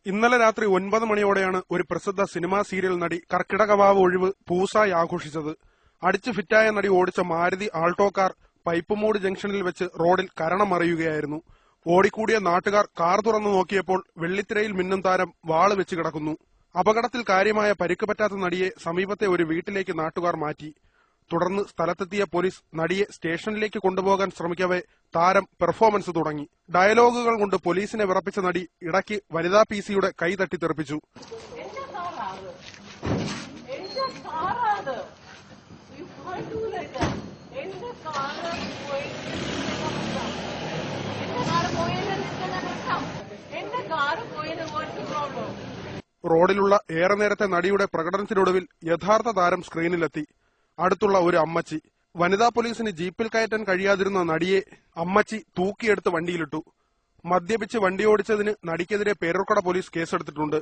ഇന്നലെ രാത്രി 9 മണിയോടെയാണ് ഒരു പ്രസിദ്ധ സിനിമാ സീരിയൽ നടി കർക്കിടകവാവ് ഒഴിവ് പൂസായി ആഘോഷിച്ചത്. അടിച്ചു ഫിറ്റായ നടി ഓടിച്ച മാരുതി ആൾട്ടോ കാർ പൈപ്പുമൂട് ജംഗ്ഷനിൽ വെച്ച് റോഡിൽ കരണമറിയുകയായിരുന്നു. ഓടിക്കൂടിയ നാട്ടുകാർ കാർ തുറന്നു നോക്കിയപ്പോൾ വെള്ളിത്തിരയിൽ മിന്നും താരം വാള് വെച്ച് കിടക്കുന്നു. അപകടത്തിൽ കാര്യമായ പരിക്ക് പറ്റാത്ത നടിയെ സമീപത്തെ ഒരു വീട്ടിലേക്ക് നാട്ടുകാർ മാറ്റി. തുടർന്ന് സ്ഥലത്തെത്തിയ പോലീസ് നടിയെ സ്റ്റേഷനിലേക്ക് കൊണ്ടുപോകാൻ ശ്രമിക്കവേ താരം പെർഫോമൻസ് തുടങ്ങി. ഡയലോഗുകൾ കൊണ്ട് പോലീസിനെ വിറപ്പിച്ച നടി ഇടയ്ക്ക് വനിതാ PC-യുടെ കൈ തട്ടിത്തെറിപ്പിച്ചു. റോഡിലുള്ള ഏറെ നേരത്തെ നടിയുടെ പ്രകടനത്തിനൊടുവിൽ യഥാർത്ഥ താരം സ്ക്രീനിലെത്തി. അടുത്തുള്ള ഒരു അമ്മച്ചി. വനിതാ പോലീസിന് ജീപ്പിൽ കയറ്റാൻ കഴിയാതിരുന്ന നടിയെ അമ്മച്ചി തൂക്കിയെടുത്ത് വണ്ടിയിലിട്ടു. മദ്യപിച്ച് വണ്ടിയോടിച്ചതിന് നടിക്കെതിരെ പേരൂർക്കട പോലീസ് കേസെടുത്തിട്ടുണ്ട്.